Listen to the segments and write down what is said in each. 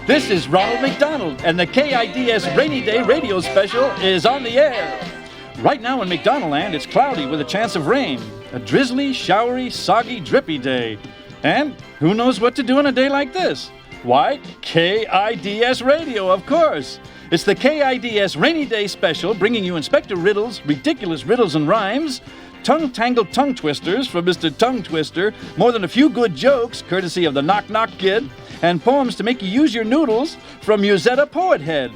This is Ronald McDonald, and the K.I.D.S. Rainy Day radio special is on the air. Right now in McDonald Land, it's cloudy with a chance of rain. A drizzly, showery, soggy, drippy day. And who knows what to do on a day like this? Why, K.I.D.S. radio, of course. It's the K.I.D.S. Rainy Day special, bringing you Inspector Riddles, ridiculous riddles and rhymes, tongue-tangled tongue twisters from Mr. Tongue Twister, more than a few good jokes, courtesy of the Knock Knock Kid, and poems to make you use your noodles from Musette Poethead.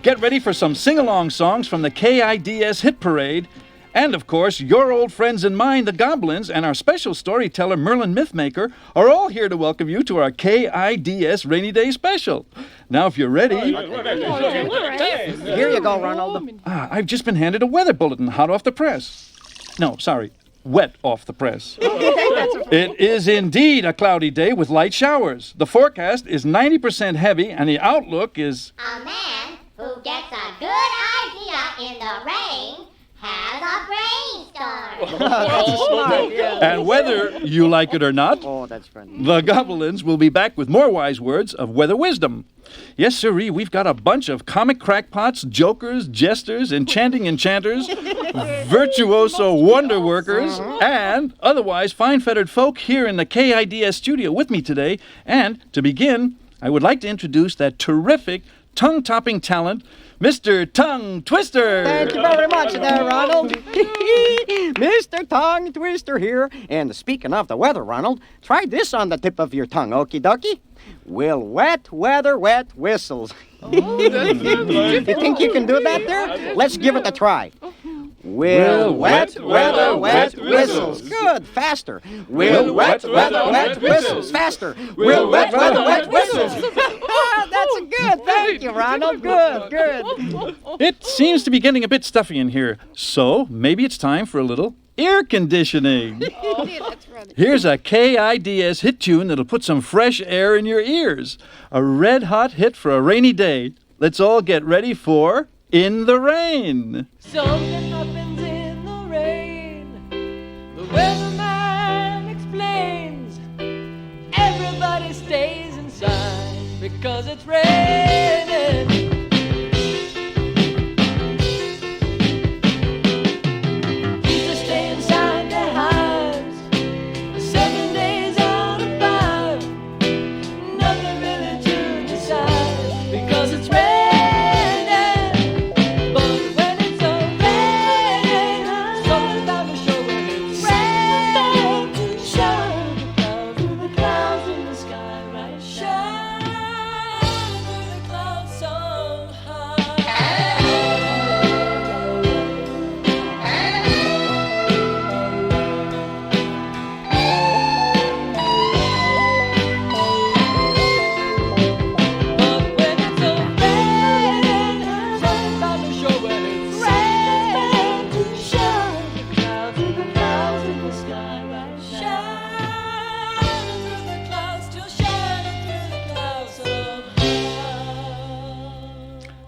Get ready for some sing-along songs from the K.I.D.S. Hit Parade, and, of course, your old friends and mine, the Gobblins, and our special storyteller, Merlin Mythmaker, are all here to welcome you to our K.I.D.S. Rainy Day special. Now, if you're ready... Here you go, Ronald. I've just been handed a weather bulletin hot off the press. No, sorry, wet off the press. It is indeed a cloudy day with light showers. The forecast is 90% heavy, and the outlook is... A man who gets a good idea in the rain has a brainstorm. That's smart, yeah. And whether you like it or not, Oh, that's funny. the Gobblins will be back with more wise words of weather wisdom. Yes, sirree, we've got a bunch of comic crackpots, jokers, jesters, enchanting enchanters, virtuoso wonder workers, and otherwise fine-feathered folk here in the K.I.D.S. studio with me today. And to begin, I would like to introduce that terrific tongue-topping talent, Mr. Tongue Twister. Thank you very much there, Ronald. Mr. Tongue Twister here. And speaking of the weather, Ronald, try this on the tip of your tongue, okie dokie. Will wet weather wet whistles. You think you can do that there? Let's give it a try. Will wet weather wet whistles. Good, faster. Will wet weather wet whistles. Faster. Will wet weather wet whistles. That's good. Thank you, Ronald. Good. It seems to be getting a bit stuffy in here, so maybe it's time for a little air conditioning. Here's a K.I.D.S. hit tune that'll put some fresh air in your ears. A red-hot hit for a rainy day. Let's all get ready for In the Rain. Something happens in the rain. The weatherman explains. Everybody stays inside because it's raining. People stay inside their hives 7 days out of 5. Nothing really to decide because it's raining.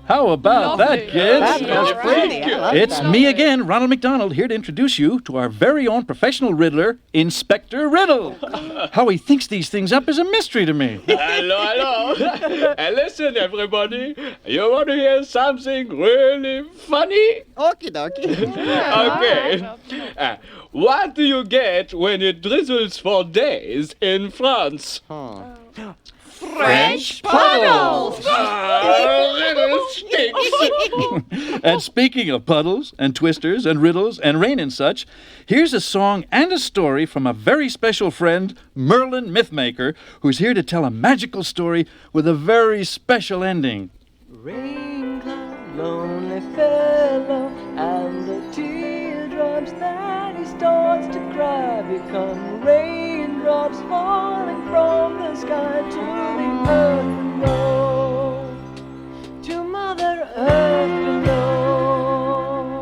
How about that, kids? That was pretty. I like It's that. me again, Ronald McDonald, here to introduce you to our very own professional riddler, Inspector Riddle. How he thinks these things up is a mystery to me. Hello. And listen, everybody. You want to hear something really funny? Okie dokie. Okay. What do you get when it drizzles for days in France? French puddles. Little sticks. And speaking of puddles and twisters and riddles and rain and such, here's a song and a story from a very special friend, Merlin Mythmaker, who's here to tell a magical story with a very special ending. Rain cloud, lonely fellow, and the teardrops that he starts to cry become raindrops falling from the sky to the earth below, to Mother Earth below.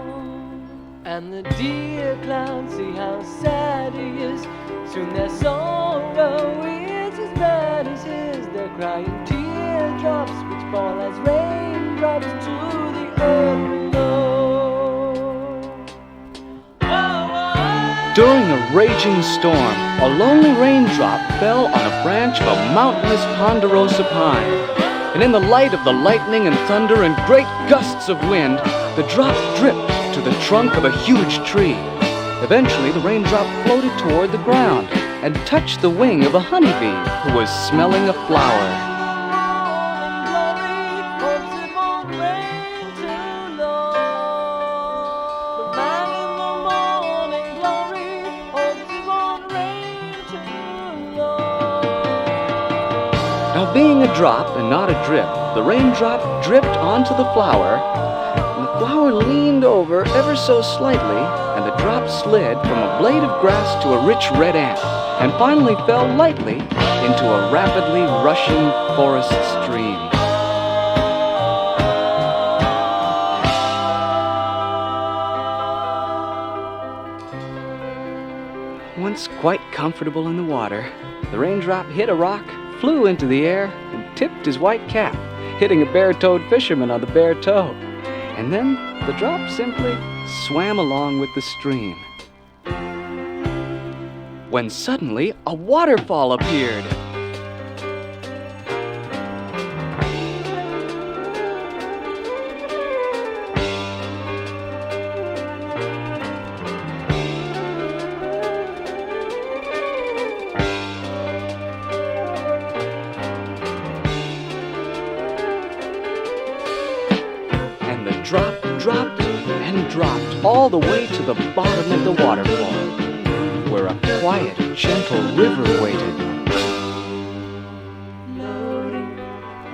And the dear clouds see how sad he is. Soon their sorrow is as bad as his. They're crying teardrops which fall as raindrops to the earth below. During a raging storm, a lonely raindrop fell on a branch of a mountainous ponderosa pine. and in the light of the lightning and thunder and great gusts of wind, the drop dripped to the trunk of a huge tree. Eventually, the raindrop floated toward the ground and touched the wing of a honeybee who was smelling a flower. Now, being a drop and not a drip, the raindrop dripped onto the flower, and the flower leaned over ever so slightly, and the drop slid from a blade of grass to a rich red ant, and finally fell lightly into a rapidly rushing forest stream. Once quite comfortable in the water, the raindrop hit a rock, flew into the air, and tipped his white cap, hitting a bare-toed fisherman on the bare toe. And then the drop simply swam along with the stream. When suddenly a waterfall appeared. Drop, dropped, and dropped all the way to the bottom of the waterfall, where a quiet, gentle river waited. Floating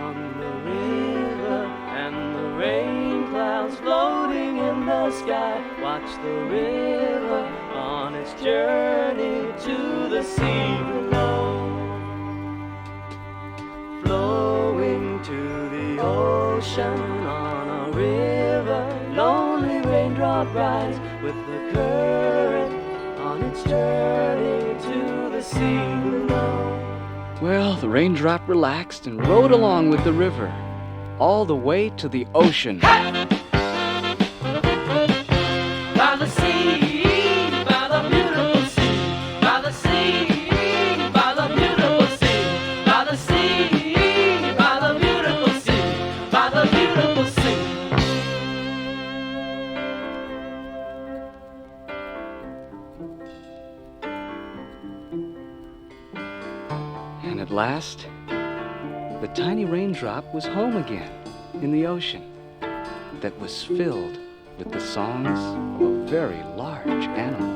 on the river, and the rain clouds floating in the sky. Watch the river on its journey to the sea below, flowing to the ocean on a river. Lonely raindrop rides with the current on its journey to the sea below. Well, the raindrop relaxed and rode along with the river, all the way to the ocean. By the sea, by the beautiful sea, by the sea, by the beautiful sea, by the sea, by the beautiful sea, by the beautiful sea. And at last, the tiny raindrop was home again in the ocean that was filled with the songs of a very large animal.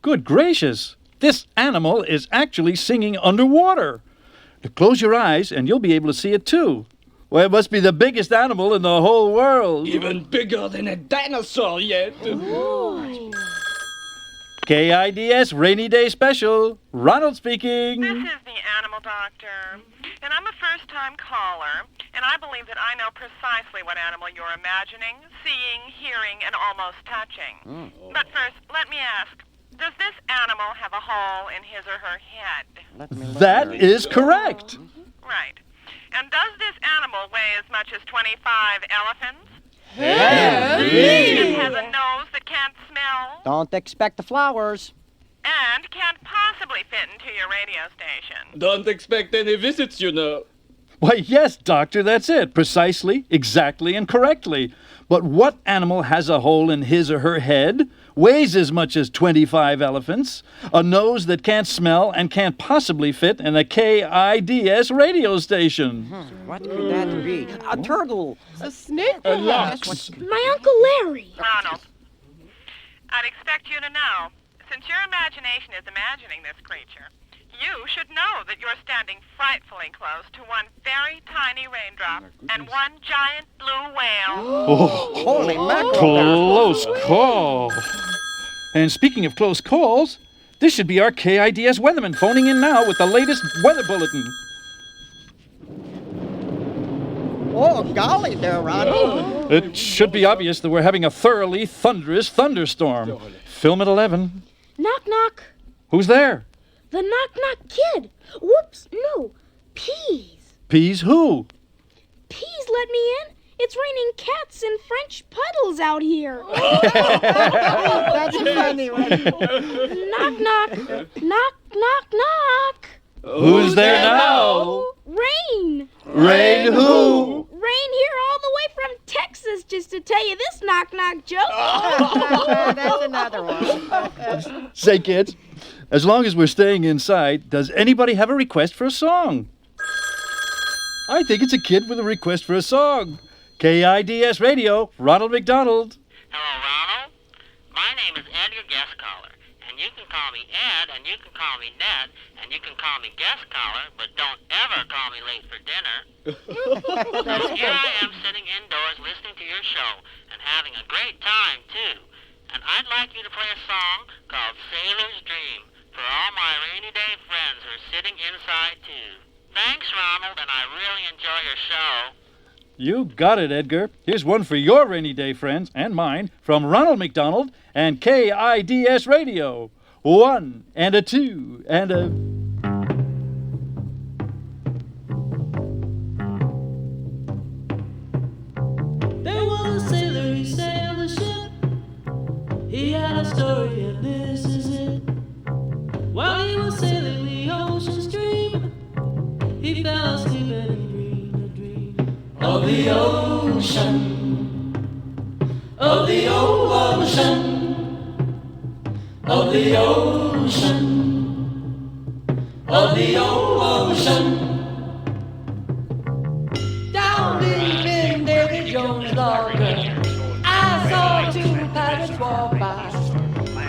Good gracious! This animal is actually singing underwater. Close your eyes and you'll be able to see it too. Well, it must be the biggest animal in the whole world. Even bigger than a dinosaur yet. K.I.D.S. Rainy Day Special. Ronald speaking. This is the animal doctor, and I'm a first-time caller, and I believe that I know precisely what animal you're imagining, seeing, hearing, and almost touching. But first, let me ask, does this animal have a hole in his or her head? That is correct. Right. And does this animal weigh as much as 25 elephants? It has a nose that can't smell Don't expect the flowers. and can't possibly fit into your radio station. Don't expect any visits, you know. Why, yes, Doctor, that's it. Precisely, exactly, and correctly. But what animal has a hole in his or her head, weighs as much as 25 elephants, a nose that can't smell, and can't possibly fit in a K.I.D.S. radio station? What could that be? A turtle. A snake? A lynx. My Uncle Larry. Ronald, I'd expect you to know, since your imagination is imagining this creature, you should know that you're standing frightfully close to one very tiny raindrop and one giant blue whale. Holy mackerel. Close call. And speaking of close calls, this should be our K.I.D.S. weatherman phoning in now with the latest weather bulletin. Oh, golly there, Ronald. It should be obvious that we're having a thoroughly thunderous thunderstorm. Film at 11. Knock, knock. Who's there? The Knock Knock Kid. Whoops, no. Peas. Peas who? Peas let me in. It's raining cats and French puddles out here. That's funny, Ronald. Knock, knock. Knock, knock, knock. Who's there now? Rain. Rain who? Rain here all the way from Texas just to tell you this knock-knock joke. That's another one. Say, kids, as long as we're staying inside, does anybody have a request for a song? I think it's a kid with a request for a song. K.I.D.S. Radio, Ronald McDonald. Hello, Ronald. My name is Ed, your guest caller. And you can call me Ed, and you can call me Ned, and you can call me guest caller, but don't ever call me late for dinner. Here I am sitting indoors listening to your show and having a great time, too. And I'd like you to play a song called Sailor's Dream for all my rainy day friends who are sitting inside, too. Thanks, Ronald, and I really enjoy your show. You got it, Edgar. Here's one for your rainy day friends and mine from Ronald McDonald and K.I.D.S. Radio. 1 and a 2 and a... There was a sailor, he sailed a ship. He had a story, and this is it. While he was sailing the ocean stream, he fell asleep and he dreamed a dream of the ocean, of the ocean, of the ocean, of the ocean. Down deep in Davy Jones' locker, I saw two pirates walk by.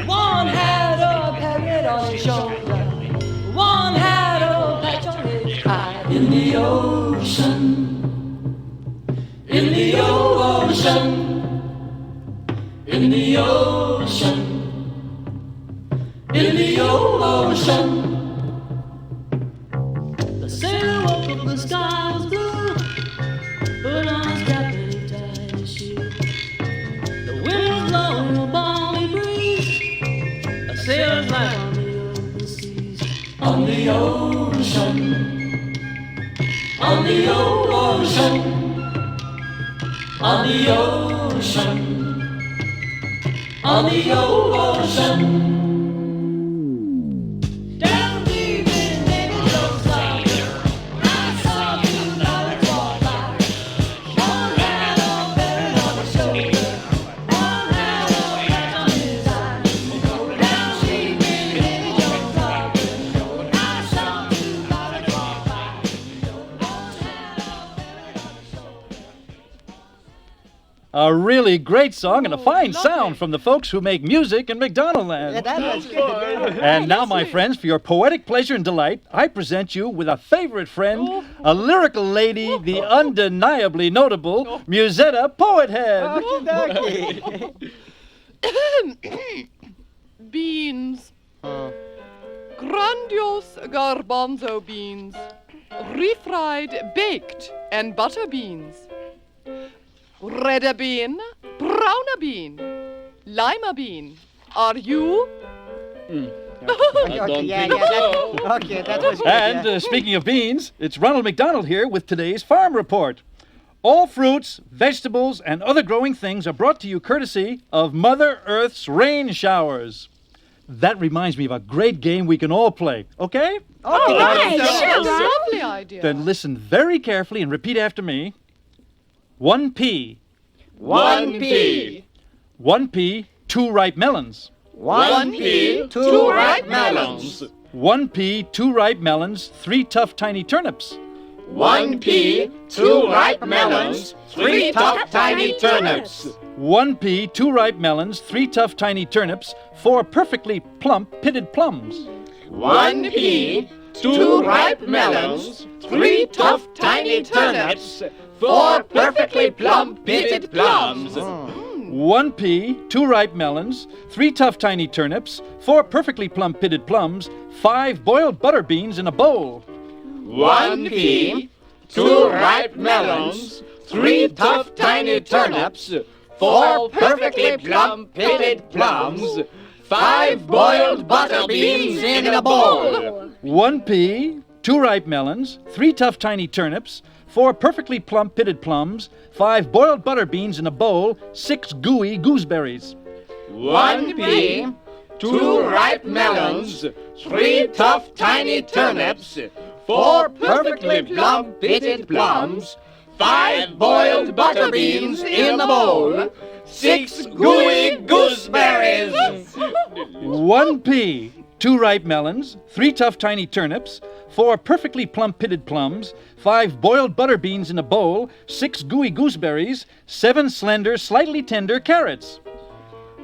One had a parrot on his shoulder, one had a patch on his eye. In the ocean, in the ocean, in the ocean, in the ocean. The sailor woke up, the sky was blue, put on his cap and he tied his shoe. The wind was blowing a balmy breeze, a sailor's life on the open seas. On the ocean, on the ocean, on the ocean, on the ocean. Down deep in Davy Jones' locker, I saw two pirates walk by. One had a parrot on his shoulder, one had a patch on his eye. Down deep in Davy Jones' locker, I saw two pirates walk by. One had a parrot on his shoulder. A really great song and a fine sound from the folks who make music in McDonaldland. That was good. And now, my friends, for your poetic pleasure and delight, I present you with a favorite friend, a lyrical lady, the undeniably notable Musette Poethead. Beans. Grandiose garbanzo beans. Refried, baked, and butter beans. Redder bean, browner bean, limer bean. Are you? I don't think so. Okay, that was good. And speaking of beans, it's Ronald McDonald here with today's Farm Report. All fruits, vegetables, and other growing things are brought to you courtesy of Mother Earth's rain showers. That reminds me of a great game we can all play, okay? All right, That's sure, a Ronald. lovely idea. Then listen very carefully and repeat after me. 1 pea. 1 pea. 1 pea, 2 ripe melons. 1 pea, 2 ripe melons. 1 pea, 2 ripe melons, 3 tough tiny turnips. 1 pea, 2 ripe melons, 3 tough tiny turnips. 1 pea, 2 ripe melons, 3 tough tiny turnips, 4 perfectly plump pitted plums. 1 pea, 2 ripe melons, 3 tough tiny turnips, 4 perfectly plump pitted plums. 1 pea, 2 ripe melons, 3 tough tiny turnips, 4 perfectly plump pitted plums, 5 boiled butter beans in a bowl. 1 pea, 2 ripe melons, 3 tough tiny turnips, 4 perfectly plump pitted plums, 5 boiled butter beans in a bowl. 1 pea, 2 ripe melons, 3 tough tiny turnips, 4 perfectly plump pitted plums, 5 boiled butter beans in a bowl, 6 gooey gooseberries. 1 pea, 2 ripe melons, 3 tough tiny turnips, 4 perfectly plump pitted plums, 5 boiled butter beans in a bowl, 6 gooey gooseberries. 1 pea, 2 ripe melons, 3 tough tiny turnips, 4 perfectly plump pitted plums, 5 boiled butter beans in a bowl, 6 gooey gooseberries, 7 slender, slightly tender carrots.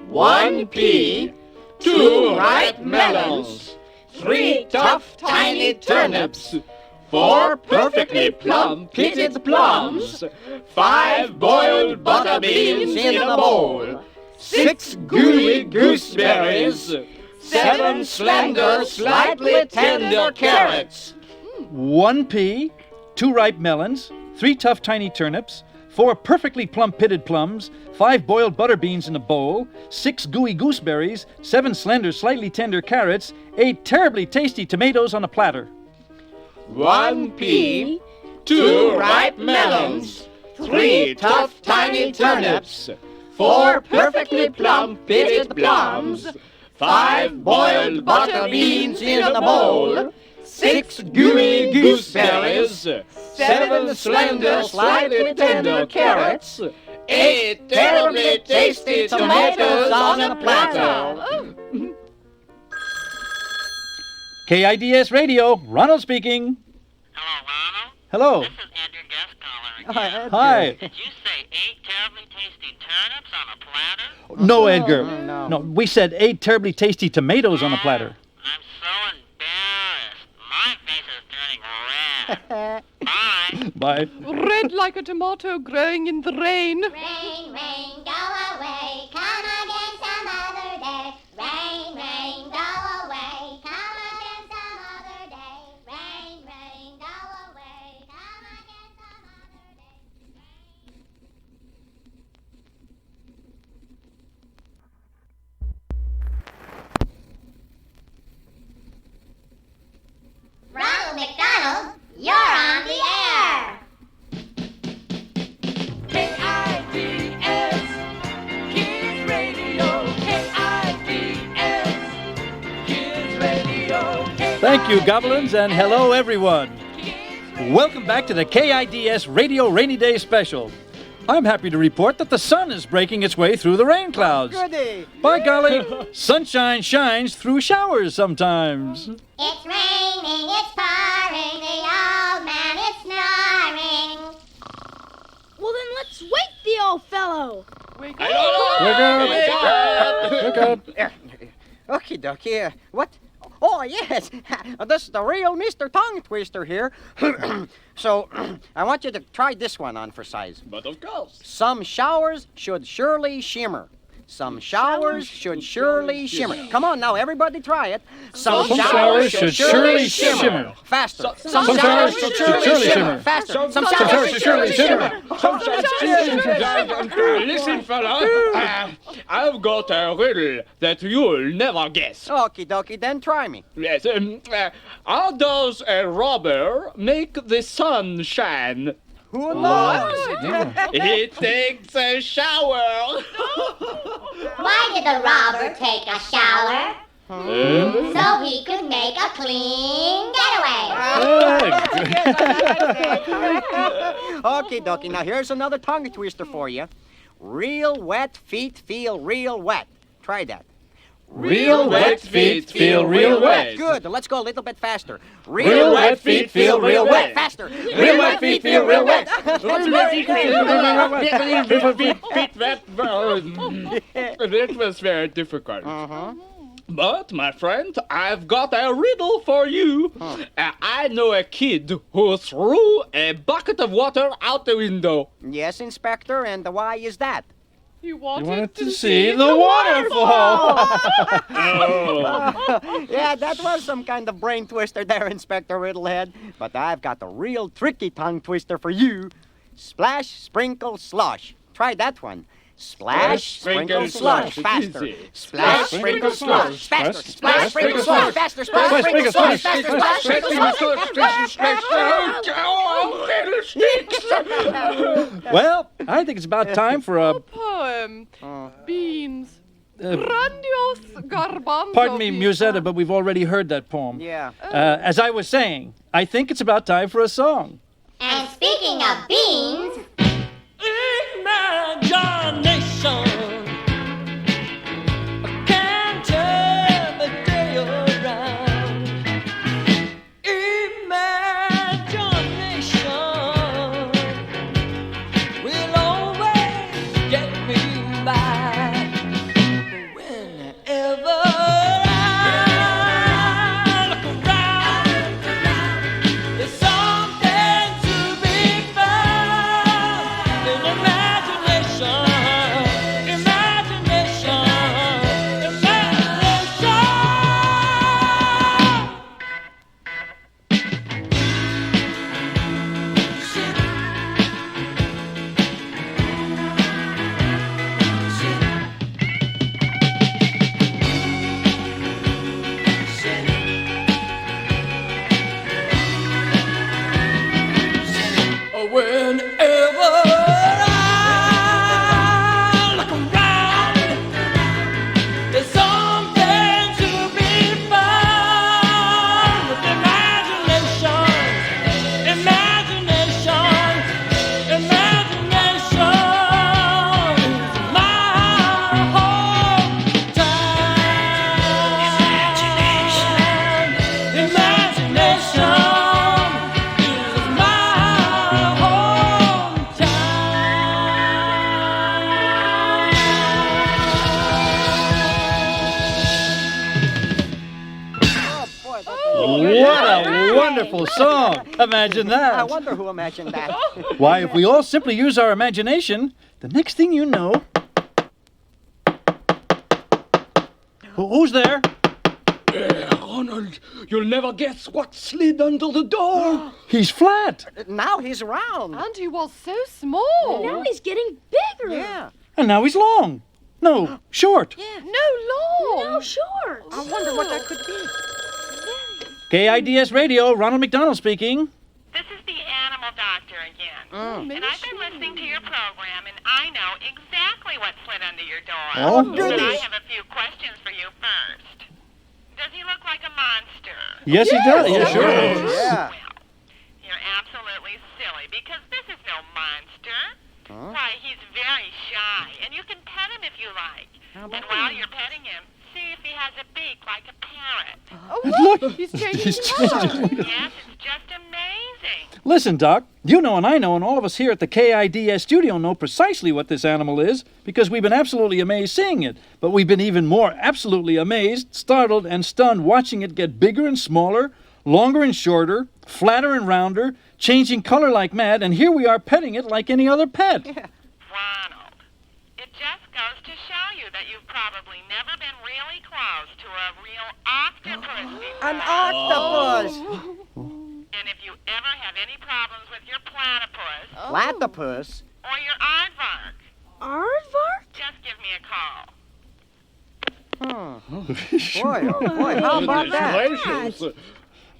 1 pea, 2 ripe melons, 3 tough tiny turnips, 4 perfectly plump pitted plums, 5 boiled butter beans in a bowl, 6 gooey gooseberries, 7 slender, slightly tender carrots. 1 pea, 2 ripe melons, 3 tough tiny turnips, 4 perfectly plump pitted plums, 5 boiled butter beans in a bowl, 6 gooey gooseberries, 7 slender, slightly tender carrots, 8 terribly tasty tomatoes on a platter. 1 pea, 2 ripe melons, 3 tough tiny turnips, 4 perfectly plump pitted plums, 5 boiled butter beans in a bowl, 6 gooey gooseberries, 7 slender, slightly tender carrots, 8 terribly tasty tomatoes on a platter. K.I.D.S. Radio, Ronald speaking. Hello, Ronald. Hello. This is Edgar Guest Caller again. Hi. Did you say 8 terribly tasty turnips on a platter? No, Edgar. no. No, we said 8 terribly tasty tomatoes on a platter. I'm so embarrassed. My face is turning red. Bye. Bye. Red like a tomato growing in the rain. Rain, rain, go away. Come again some other day. Rain, rain, go away. Come again some other day. Rain, rain, go away. Come again some other day. Ronald McDonald, you're on the air. K-I-D-S, Kids Radio. K-I-D-S, Kids Radio. Thank you, Gobblins, and hello, everyone. Welcome back to the K.I.D.S. Radio Rainy Day Special. I'm happy to report that the sun is breaking its way through the rain clouds. Goody. By golly, sunshine shines through showers sometimes. It's raining, it's pouring, the old man is snoring. Well, then let's wake the old fellow. Wake We're good. Okie dokie. What? Oh, yes. This is the real Mr. Tongue Twister here. So, I want you to try this one on for size. But of course. Some showers should surely shimmer. Some showers should surely shimmer. Come on now, everybody try it. Some showers should surely shimmer. Faster. Some showers should surely shimmer. Faster. Some showers should surely shimmer. Listen, fella. I've got a riddle that you'll never guess. Okie dokie, then try me. Yes. How does a robber make the sun shine? Who knows? He takes a shower. Why did the robber take a shower? So he could make a clean getaway. Okie dokie, now here's another tongue twister for you. Real wet feet feel real wet. Try that. Real wet feet feel real wet. Good. Let's go a little bit faster. Real wet feet feel real wet. Faster. Real wet feet feel real wet. Feet wet. It was very difficult. But, my friend, I've got a riddle for you. I know a kid who threw a bucket of water out the window. Yes, Inspector, and why is that? You wanted, You wanted to see the waterfall. Yeah, that was some kind of brain twister there, Inspector Riddlehead. But I've got the real tricky tongue twister for you. Splash, sprinkle, slosh. Try that one. Splash, sprinkle, slush. Faster. Splash, sprinkle, slush. Faster. Splash, sprinkle, slush. Faster. Splash, sprinkle, slush. Faster. Splash, sprinkle, slush. Well, I think it's about time for a... Poem. Beans. Grandiose garbanzo. Pardon me, beans. Musetta, but we've already heard that poem. Yeah. As I was saying, I think it's about time for a song. And speaking of beans, Imagination can turn the day around. Imagination will always get me by. Whenever I look around, there's something to be found in imagination. Whenever I look around, there's something to be found with imagination. Imagination is my hometown. Imagination. What a wonderful song. Imagine I that. wonder who imagined that. Why, if we all simply use our imagination, the next thing you know... Who's there? Ronald, you'll never guess what slid under the door. He's flat. Now he's round. And he was so small. Now he's getting bigger. Yeah. And now he's long. No, short. No long. No short. I wonder what that could be. K.I.D.S. Radio, Ronald McDonald speaking. This is the animal doctor again. And I've been listening to your program, and I know exactly what slid under your door. Oh, But I have a few questions for you first. Does he look like a monster? Yes, he does. Yeah, sure. Yeah. Well, you're absolutely silly, because this is no monster. Why, he's very shy, and you can pet him if you like. And while you're petting him, see if he has a beak like a parrot. Look, He's changing he's color. changing. Yes, it's just amazing. Listen, Doc, you know and I know and all of us here at the K.I.D.S. studio know precisely what this animal is because we've been absolutely amazed seeing it. But we've been even more absolutely amazed, startled, and stunned watching it get bigger and smaller, longer and shorter, flatter and rounder, changing color like mad, and here we are petting it like any other pet. Ronald, it just goes to show you that you've probably never been really close to a real octopus before. An octopus. And if you ever have any problems with your platypus Platypus. or your aardvark, Aardvark? just give me a call. Boy, oh boy, how about that? Congratulations.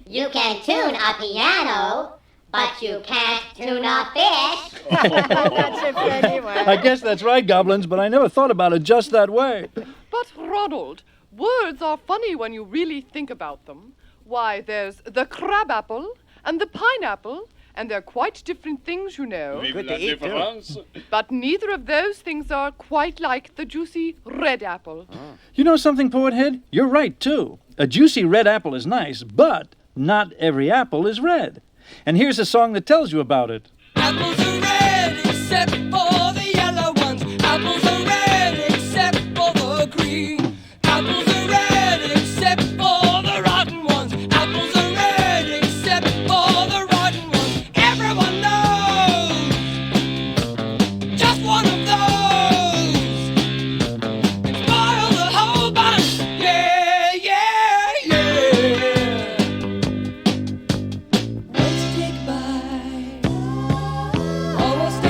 you can tune a piano, but you can't tune a fish. That's it, anyway. I guess that's right, Gobblins, but I never thought about it just that way. But, Ronald, words are funny when you really think about them. Why, there's the crabapple and the pineapple, and they're quite different things, you know. Good to eat, too. But neither of those things are quite like the juicy red apple. You know something, Poethead? You're right, too. A juicy red apple is nice, but not every apple is red. And here's a song that tells you about it. Apples are red except for the yellow ones. Apples are red except for the green. Apples are red except for the rotten ones. Apples are red except for the rotten ones. Everyone knows just one of those can spoil the whole bunch. Yeah, yeah, yeah. Once take by, almost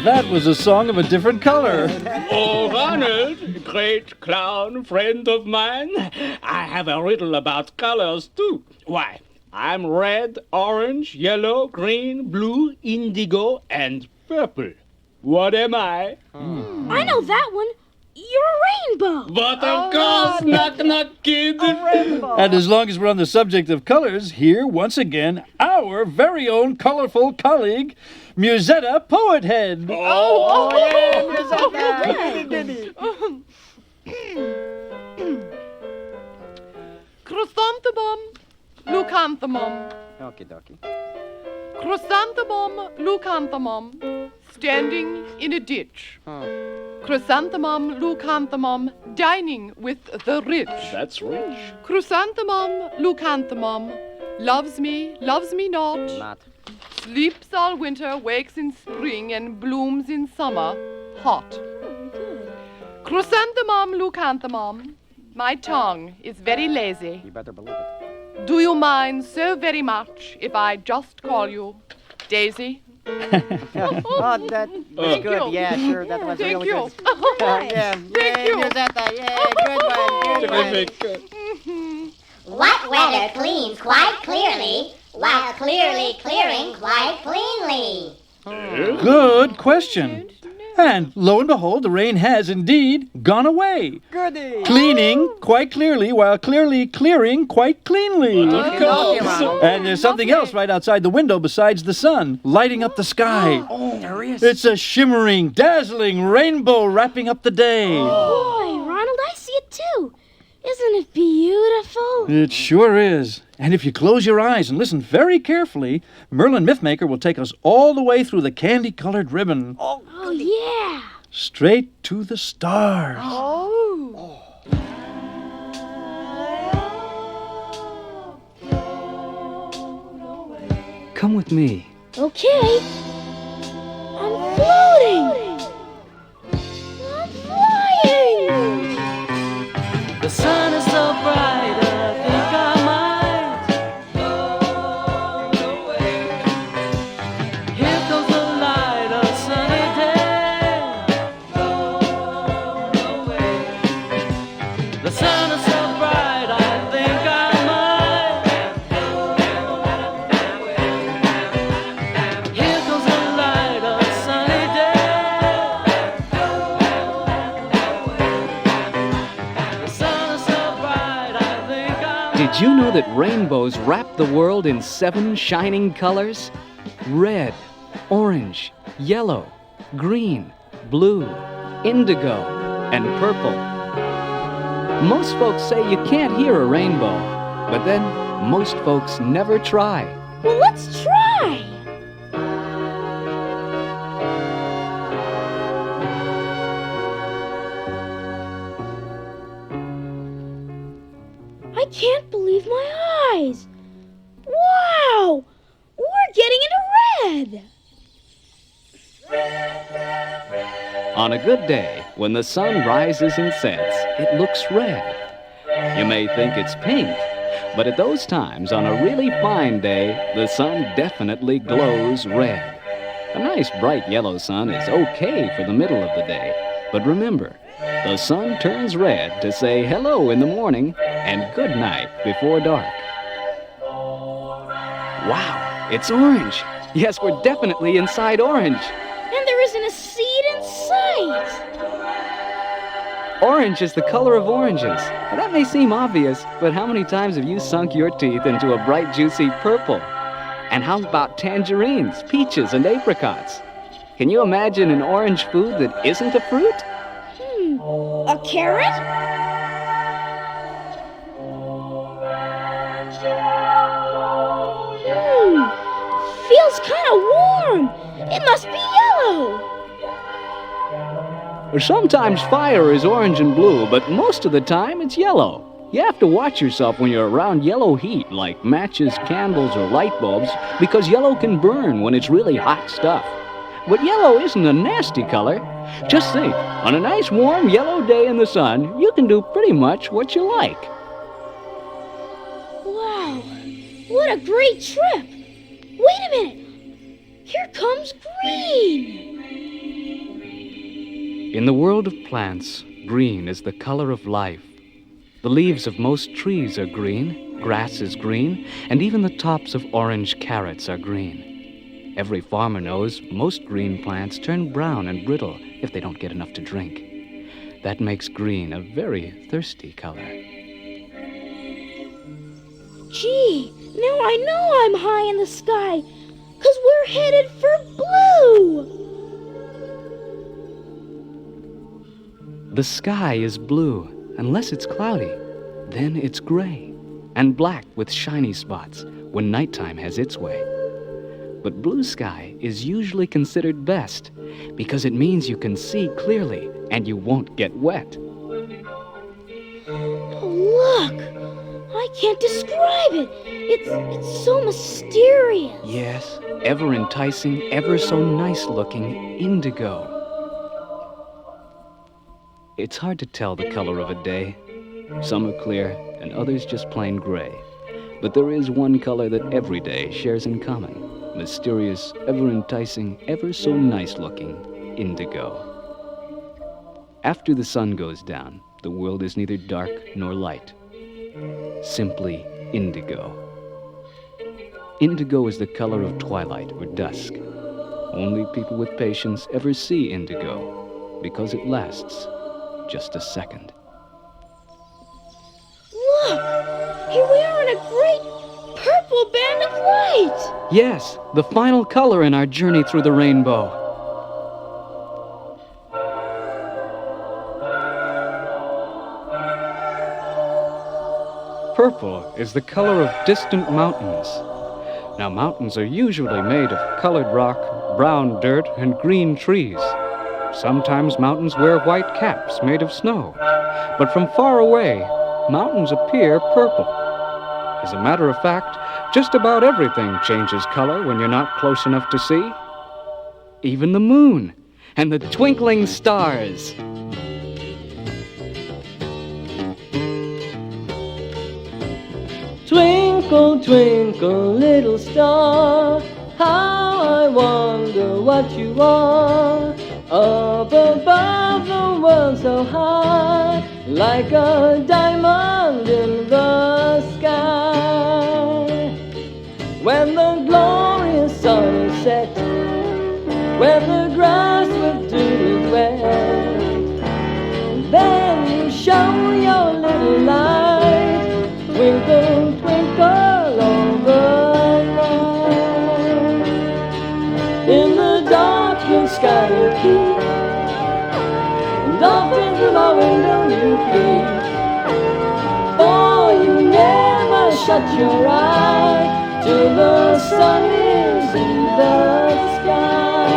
that was a song of a different color. Oh, Ronald, great clown friend of mine. I have a riddle about colors, too. Why, I'm red, orange, yellow, green, blue, indigo, and purple. What am I? I know that one. You're a rainbow. But of course, knock knock, kid. And as long as we're on the subject of colors, here once again, our very own colorful colleague, Musette Poethead. Chrysanthemum, leucanthemum. Okie dokie. Chrysanthemum, leucanthemum, standing in a ditch. Chrysanthemum, leucanthemum, dining with the rich. That's rich. Chrysanthemum, leucanthemum, loves me not. Not. Sleeps all winter, wakes in spring, and blooms in summer, hot. Chrysanthemum, leucanthemum, my tongue is very lazy. You better believe it. Do you mind so very much if I just call you Daisy? Oh, that was Thank good. you. Yeah, sure. That was Thank really you. good. Yeah. Thank Yay, you. Musette. Yeah, good one. Wet weather cleans quite clearly, while clearly clearing quite cleanly. Good question. And lo and behold, the rain has indeed gone away. Goody. Cleaning quite clearly while clearly clearing quite cleanly. And there's something else right outside the window besides the sun, lighting up the sky. Oh, there is. It's a shimmering, dazzling rainbow wrapping up the day. Boy, Ronald, I see it too. Isn't it beautiful? It sure is. And if you close your eyes and listen very carefully, Merlin Mythmaker will take us all the way through the candy-colored ribbon, Oh, yeah. straight to the stars. Come with me. Okay. I'm floating. I'm flying. The sun is so bright, I think I might go away. Here comes the light of sunny day. Go away. The sun is so bright, I think I might go away. Here comes the light of sunny day. The sun is so bright, I think I Did you know that rainbows wrap the world in 7 shining colors? Red, orange, yellow, green, blue, indigo, and purple. Most folks say you can't hear a rainbow, but then most folks never try. Well, let's try. I can't believe my eyes. Wow! We're getting into red. On a good day, when the sun rises and sets, it looks red. You may think it's pink, but at those times, on a really fine day, the sun definitely glows red. A nice bright yellow sun is okay for the middle of the day, but remember, the sun turns red to say hello in the morning and good night before dark. Wow, it's orange. Yes, we're definitely inside orange. And there isn't a seed in sight. Orange is the color of oranges. Now, that may seem obvious, but how many times have you sunk your teeth into a bright, juicy purple? And how about tangerines, peaches, and apricots? Can you imagine an orange food that isn't a fruit? A carrot? Feels kind of warm. It must be yellow. Sometimes fire is orange and blue, but most of the time it's yellow. You have to watch yourself when you're around yellow heat, like matches, candles, or light bulbs, because yellow can burn when it's really hot stuff. But yellow isn't a nasty color. Just think, on a nice warm yellow day in the sun, you can do pretty much what you like. Wow, what a great trip. Wait a minute. Here comes green. In the world of plants, green is the color of life. The leaves of most trees are green, grass is green, and even the tops of orange carrots are green. Every farmer knows most green plants turn brown and brittle if they don't get enough to drink. That makes green a very thirsty color. Gee, now I know I'm high in the sky, 'cause we're headed for blue. The sky is blue, unless it's cloudy. Then it's gray and black with shiny spots when nighttime has its way. But blue sky is usually considered best because it means you can see clearly and you won't get wet. Oh, look! I can't describe it. It's so mysterious. Yes, ever enticing, ever so nice looking indigo. It's hard to tell the color of a day. Some are clear and others just plain gray. But there is one color that every day shares in common. Mysterious, ever enticing, ever so nice looking indigo. After the sun goes down, the world is neither dark nor light. Simply indigo. Indigo is the color of twilight or dusk. Only people with patience ever see indigo because it lasts just a second. Look! Here we are in a great purple band of light! Yes, the final color in our journey through the rainbow. Purple is the color of distant mountains. Now, mountains are usually made of colored rock, brown dirt, and green trees. Sometimes mountains wear white caps made of snow. But from far away, mountains appear purple. As a matter of fact, just about everything changes color when you're not close enough to see. Even the moon and the twinkling stars. Twinkle, twinkle, little star, how I wonder what you are. Up above the world so high, like a diamond in the sky. When the glorious sun is set, when the grass with dew is wet, then you show your little light. Twinkle, twinkle over night. In the dark blue sky you keep, dolphins from our window you peep. For you never shut your eye till the sun is in the sky.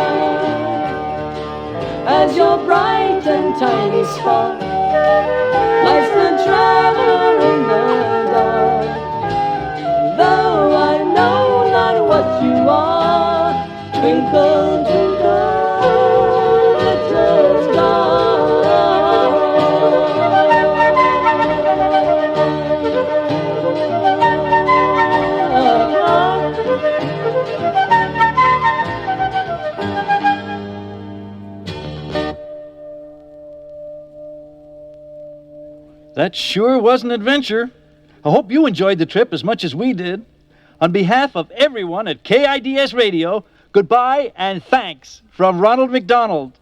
As your bright and tiny spark lights the traveler in the dark. Though I know not what you are, twinkle, twinkle, little That sure was an adventure. I hope you enjoyed the trip as much as we did. On behalf of everyone at K.I.D.S. Radio, goodbye and thanks from Ronald McDonald.